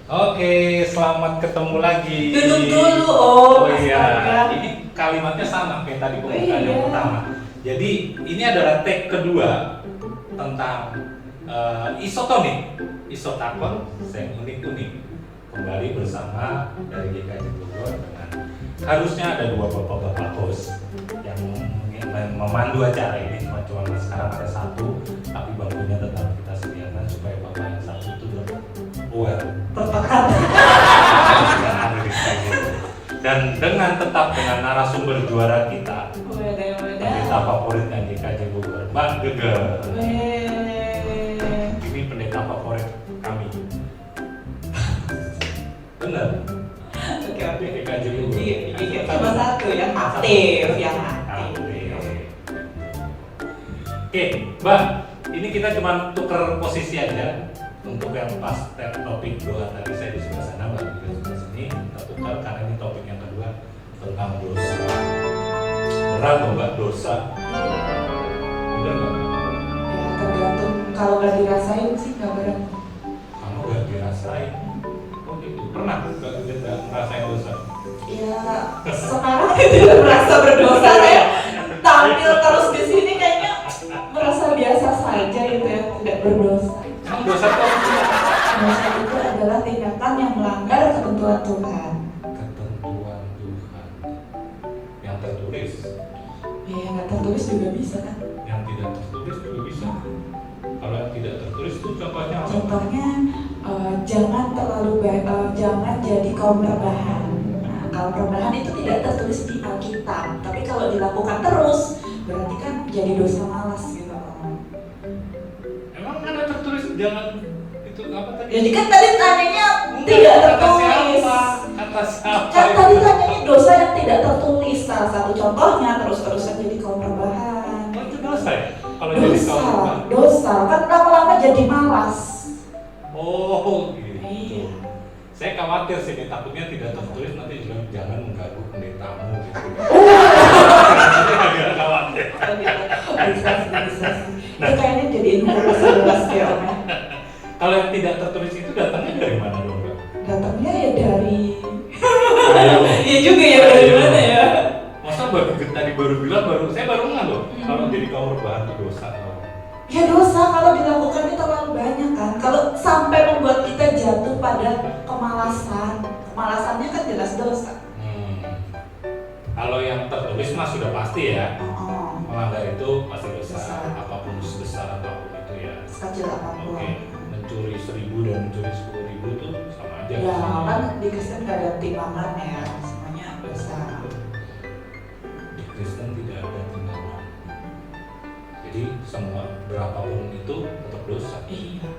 Oke, selamat ketemu lagi. Duduk dulu, Oh iya, astaga. ini kalimatnya sama kayak tadi Oh pembukaan yang iya. pertama. Jadi ini adalah tag kedua tentang isotonik, isotakon, seng unik-unik. Kembali bersama dari GKJ Bogor dengan harusnya ada dua bapak-bapak host yang memandu acara ini. Cuma sekarang ada satu, tapi bangkunya tetap kita sediakan supaya bapak yang satu itu aware. Dan dengan tetap dengan narasumber juara kita, pendeta favoritnya GKJ Bogor, Mbak Gege. Ini pendeta favorit kami. Benar. Oke. GKJ Bogor. Iya, cuma satu yang aktif, yang aktif. Oke, Mbak, ini kita cuma tuker posisi aja. Untuk yang pas topik doa tadi saya di sebelah sana, Mbak juga sebelah sini. Kita tukar karena ini topik yang kedua tentang dosa. Berat loh Mbak, dosa. Udah nggak? Ya, tergantung kalau nggak dirasain sih nggak berat. Kamu nggak dirasain? Oh gitu. Pernah nggak ngerasain dosa? Ya, sekarang tidak merasa berdosa ya. Tampil terus di sini kayaknya merasa biasa saja gitu ya, tidak berdosa. Kamu dosa tuh apa sih? Dosa itu adalah tindakan yang melanggar ketentuan Tuhan. Ketentuan Tuhan yang tertulis, Ya, yang nggak tertulis juga bisa kan. yang tidak tertulis juga bisa. Kalau yang tidak tertulis itu contohnya apa? Contohnya jangan jadi kaum rebahan. Nah, kaum rebahan itu tidak tertulis di Alkitab, tapi kalau dilakukan terus berarti kan jadi dosa malas gitu. Emang ada tertulis jangan itu apa tadi? Jadi kan tadi tanyanya tidak Kata tertulis. siapa? Kata siapa? Kan itu? tadi tanyanya dosa yang tidak tertulis. Salah satu contohnya terus-terusan jadi kaum rebahan. Oh, itu dosa ya? Kalau jadi kaum rebahan? Dosa kan lama-lama jadi malas. Oh, gitu. Iya. Saya khawatir sih, nih, takutnya tidak tertulis nanti juga jangan mengganggu pendetamu gitu. Nanti agak khawatir. Bisa. Itu kayaknya jadi informasi jelas ya Om ya. Kalau yang tidak tertulis itu datangnya dari mana dong, Mbak? Datangnya ya dari Ayo. iya juga ya dari mana ya? Masa baru tadi baru bilang saya baru nggak loh. Kalau jadi kaum rebahan itu dosa loh. Ya dosa kalau dilakukannya terlalu banyak kan. Kalau sampai membuat kita jatuh pada kemalasan, kemalasannya kan jelas dosa. Kalau yang tertulis mah sudah pasti ya. Oh, Melanggar itu pasti dosa. Dosa. Apapun sebesar apapun itu ya. sekecil apapun. Oke, mencuri 1.000 dan mencuri 10.000 itu sama aja. Ya dosanya. kan di Kristen gak ada timbangan ya, semuanya dosa. Di Kristen tidak ada timbangan. Jadi semua berapapun itu tetap dosa. Iya.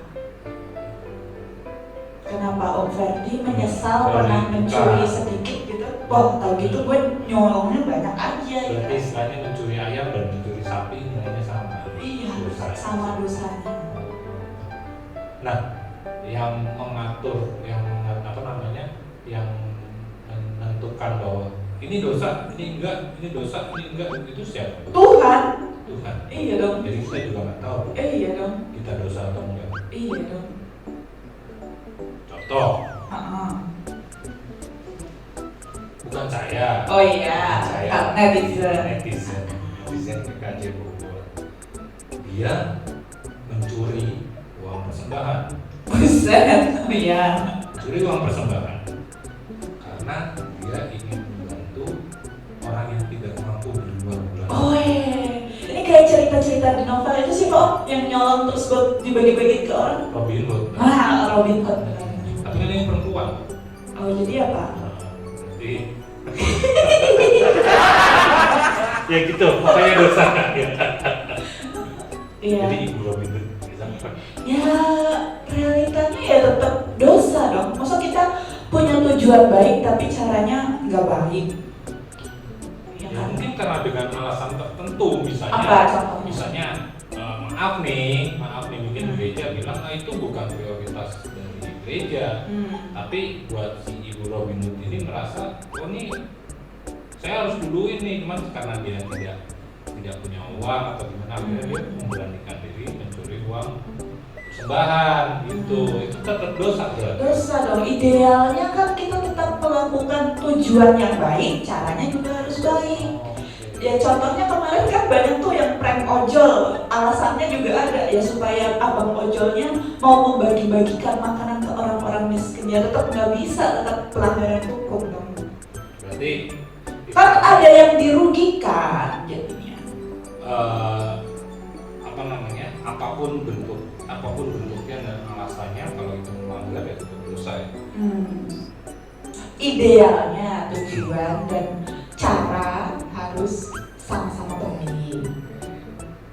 Kenapa Om Ferdi menyesal Dari pernah mencuri Kak. sedikit gitu? Wah, kalau gitu gue nyolongnya banyak aja Berarti gitu. istilahnya mencuri ayam dan mencuri sapi nilainya sama. Iya, Dosa. sama dosanya. Nah, yang mengatur, yang apa namanya, yang menentukan bahwa ini dosa, ini enggak, ini dosa, ini enggak, itu siapa? Tuhan. Tuhan. Iya dong. Jadi kita juga nggak tahu Iya dong. kita dosa atau enggak. Iya dong. Contoh, Heeh. bukan saya. Oh iya, Saya netizen. netizen GKJ Bogor. Dia mencuri uang persembahan. Buset. Iya. Mencuri uang persembahan karena dia ingin membantu orang yang tidak mampu di luar bulan. Oh iya. Ini kayak cerita-cerita di novel itu sih Pak, yang nyolong terus buat dibagi-bagi ke orang. Robin Hood. Ah, Robin Hood. Tapi kan ini perempuan. Oh jadi apa? Jadi ya gitu, makanya dosa kan. Iya. Jadi ibu Robin Hood Ya realitanya ya tetap dosa dong. Masa kita punya tujuan baik tapi caranya nggak baik? Ya ya kan? mungkin karena dengan alasan tertentu misalnya. Apa contohnya? Misalnya maaf nih mungkin gereja bilang itu bukan prioritas dari gereja. Tapi buat si ibu Robin Hood ini merasa, oh nih saya harus duluin nih, cuman karena dia tidak punya uang atau gimana, akhirnya dia memberanikan diri mencuri uang sembahan gitu, itu tetap dosa berarti. Dosa dong, idealnya kan kita tetap melakukan tujuan yang baik, caranya juga harus baik. Ya contohnya kemarin kan banyak tuh yang prank ojol, alasannya juga ada ya supaya abang ojolnya mau membagi-bagikan makanan ke orang-orang miskin, ya tetap nggak bisa, tetap pelanggaran hukum dong. Berarti Kan ada yang dirugikan jadinya. apa namanya, apapun bentuknya dan alasannya, kalau itu melanggar ya itu dosa ya. Idealnya tujuan dan cara harus sama-sama baik.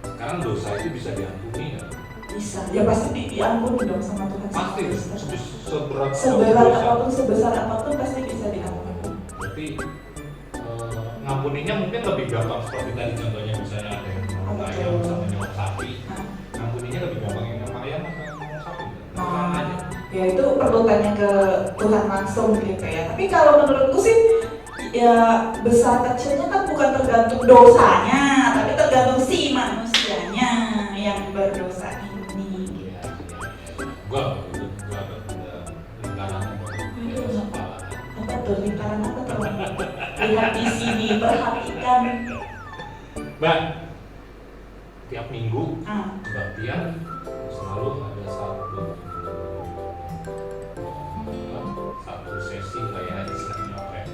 Sekarang dosa itu bisa diampuni ya? Bisa, ya pasti diampuni dong sama Tuhan. Pasti, seberat apapun, sebesar apapun pasti bisa diampuni. Berarti ngampuninya mungkin lebih gampang seperti tadi contohnya, misalnya ada yang nyolong ayam sama nyolong sapi. Ngampuninya lebih gampang yang nyolong ayam atau yang nyolong sapi? Nah, aja. Ya itu perlu tanya ke Tuhan langsung gitu ya. Tapi kalau menurutku sih ya besar kecilnya kan bukan tergantung dosanya, tapi tergantung si manusianya yang berdosa ini. Iya. Gua ada lingkaran Apa tuh lingkaran apa tuh? Lihat di sini, perhatikan. Mbak, tiap minggu kebaktian selalu ada satu sesi kayak istilahnya apa ya,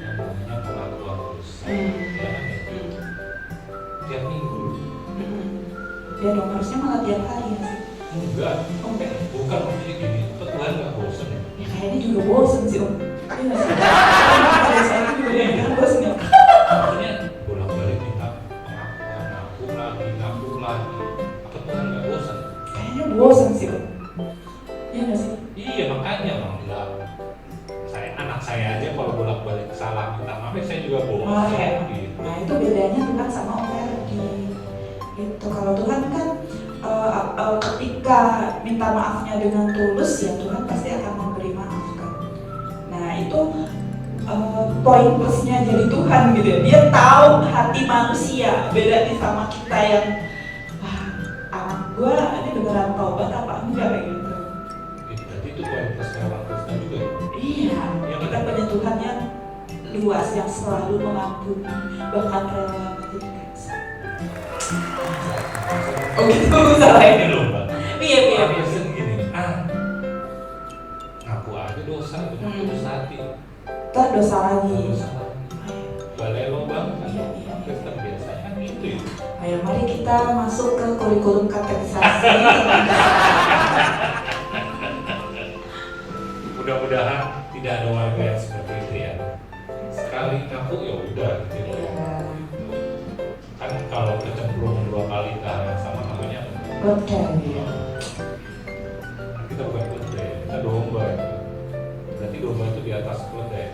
yang namanya pengakuan dosa. Ya kan ya? Tiap minggu. Ya dong, harusnya malah tiap hari ya sih. Enggak, bukan maksudnya gini, Tuhan nggak bosan ya? Ya kayaknya juga bosen sih om. Iya nggak sih? Pada saat itu juga kan bosen ya. Maksudnya bolak-balik minta pengakuan, ngaku lagi. Apa Tuhan nggak bosan? Kayaknya bosen sih om. Iya nggak sih? Iya makanya bang, enggak. Anak saya aja kalau bolak-balik salah minta maaf, saya juga bosan. Oh, ya. Gitu. Nah itu bedanya Tuhan sama Om Ferdi. Itu kalau Tuhan kan ketika minta maafnya dengan tulus, ya Tuhan pasti akan memberi maaf kan. Nah itu poin plusnya jadi Tuhan gitu ya. Dia tahu hati manusia, beda nih sama kita yang wah anak gua ini beneran taubat apa enggak gitu. Berarti itu poin plusnya orang Kristen juga. Iya, kita punya Tuhan yang luas yang selalu mengampuni, bahkan rela menjadi oh gitu, salah Ini ya? loh mbak. Iya. Orang Kristen gini, ngaku aja dosa, benar dosa hati. Ntar dosa lagi. Dosa lagi. Balelo bang, Iya. orang Kristen biasanya kan gitu ya. Ayo mari kita masuk ke kurikulum katekisasi. Mudah-mudahan tidak ada warga yang seperti itu ya. Sekali ngaku ya udah gitu. Iya. Kan kalau kecemplung 2 kali ke hal yang sama namanya Betul. kita bukan keledai, kita domba ya. Berarti domba itu di atas keledai.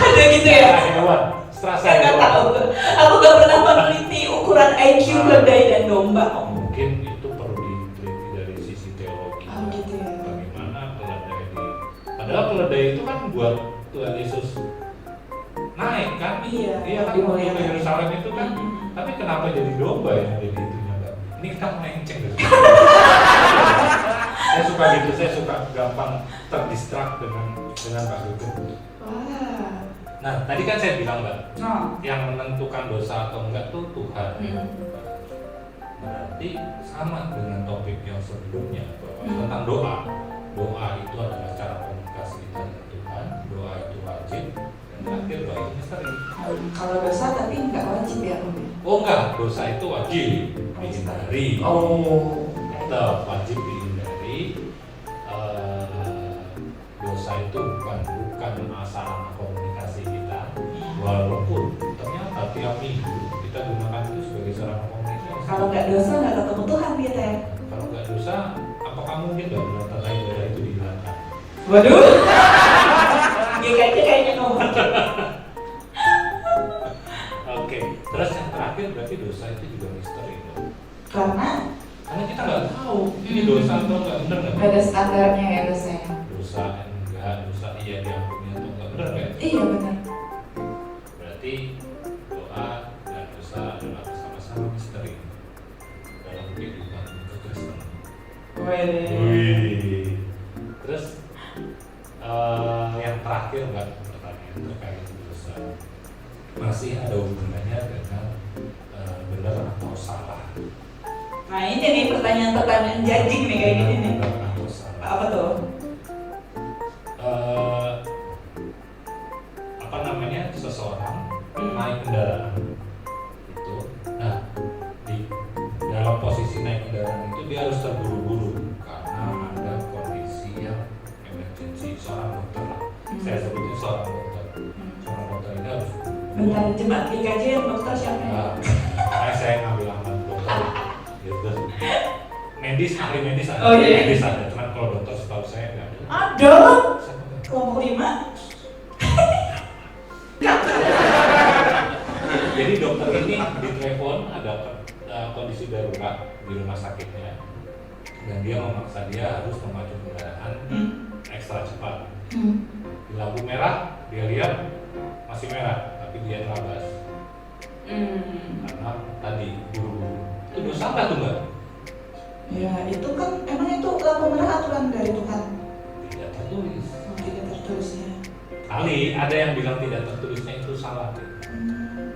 Ada gitu ya? Hewan, serasa Saya nggak tahu. Aku nggak pernah meneliti ukuran IQ keledai dan domba. Mungkin itu perlu diteliti dari sisi teologi. Oh gitu ya. Bagaimana keledai padahal keledai itu kan buat Tuhan Yesus naik kan? Iya. Iya kan waktu ke Yerusalem itu kan. Tapi kenapa jadi domba yang jadi itunya Mbak? Ini kita melenceng gitu. Saya suka gitu, saya suka gampang terdistrak dengan Pak Gugu. Wah. Nah, tadi kan saya bilang Mbak, Oh. yang menentukan dosa atau enggak tuh Tuhan. Berarti sama dengan topik yang sebelumnya bahwa tentang doa. Doa itu adalah cara komunikasi kita dengan Tuhan. Doa itu wajib dan terakhir doa itu misteri. Kalau dosa tapi nggak wajib ya om. Oh enggak, dosa itu wajib dihindari. Oh. Tetap wajib dihindari. Dosa itu bukan masalah komunikasi kita. Walaupun ternyata tiap minggu kita gunakan itu sebagai sarana komunikasi. Kalau nggak dosa nggak ketemu Tuhan kita ya. Kalau nggak dosa, apakah mungkin nggak benar tata ibadah itu dihilangkan? Waduh. Ya kayaknya ngomong. Oke, terus yang terakhir berarti dosa itu juga misteri dong. Karena kita nggak tahu ini dosa atau nggak, benar nggak? Nggak ada standarnya ya dosanya. Dosa enggak, dosa iya diampuni atau nggak, benar nggak? Iya benar. Berarti doa dan dosa adalah sama-sama misteri. Wih. Terus yang terakhir Mbak, pertanyaan terkait dosa masih ada hubungannya dengan benar atau salah. Nah ini nih pertanyaan-pertanyaan judging nih kayak gini nih. Benar atau salah. Apa tuh? Apa namanya, seseorang naik kendaraan itu, nah di dalam posisi naik kendaraan itu dia harus terburu-buru karena ada kondisi yang emergency, seorang dokter lah, saya sebutnya seorang dokter. Seorang dokter ini harus Bentar, jemaat GKJ yang dokter siapa ya? makanya saya ngambil aman dokter gitu. Medis, ahli medis ada, Oh, iya. medis ada, cuman kalau dokter setahu saya nggak ada. Ada kelompok 5. Jadi dokter ini ditelepon ada kondisi darurat di rumah sakitnya dan dia memaksa dia harus memacu kendaraan ekstra cepat. Di lampu merah dia lihat masih merah tapi dia terabas karena tadi buru-buru. Itu dosa apa tuh Mbak? Ya itu kan emang itu lampu merah aturan dari Tuhan. Tidak tertulis. Tidak tertulis ya. Kali ada yang bilang tidak tertulisnya itu salah.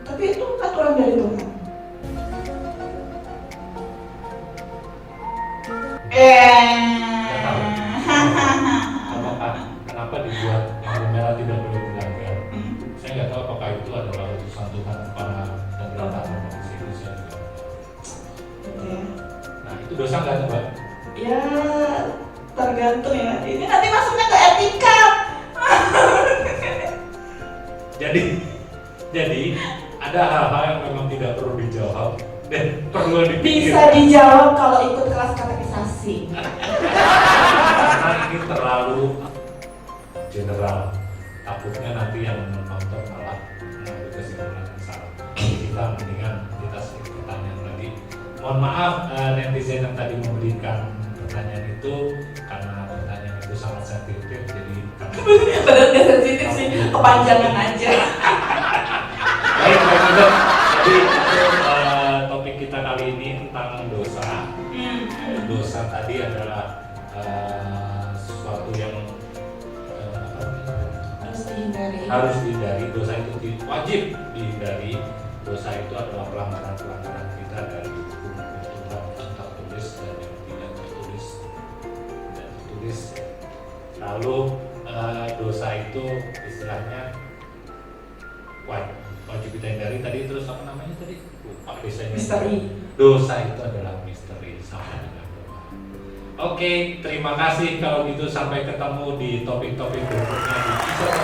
Tapi itu aturan dari Tuhan. Apakah kenapa dibuat lampu merah tidak boleh dilanggar? Saya nggak tahu apakah itu adalah utusan Tuhan para pemerintah provinsi itu, saya juga nggak tahu. Gitu ya. Nah itu dosa nggak tuh Mbak? Ya tergantung ya. Ini nanti masuknya ke etika. Jadi ada hal-hal yang memang tidak perlu dijawab dan perlu dipikir. Bisa dijawab kalau ikut kelas katekisasi. Karena ini terlalu general. Takutnya nanti yang menonton malah mengambil kesimpulan yang salah. Kita mendingan kita sedikit pertanyaan lagi. Mohon maaf netizen yang tadi memberikan pertanyaan itu karena pertanyaan itu sangat sensitif, jadi kami Padahal nggak sensitif sih, kepanjangan aja. baik Dok. Jadi topik kita kali ini tentang dosa. Dosa tadi adalah sesuatu yang Harus dihindari. harus dihindari. Dosa itu wajib dihindari. Dosa itu adalah pelanggaran-pelanggaran kita dari hukum-hukum Tuhan yang tertulis dan yang tidak tertulis. Lalu dosa itu istilahnya wajib kita hindari. Tadi terus apa namanya tadi? Lupa dosanya. Misteri. Dosa itu adalah misteri sama dengan doa. Oke, terima kasih kalau gitu, sampai ketemu di topik-topik berikutnya di episode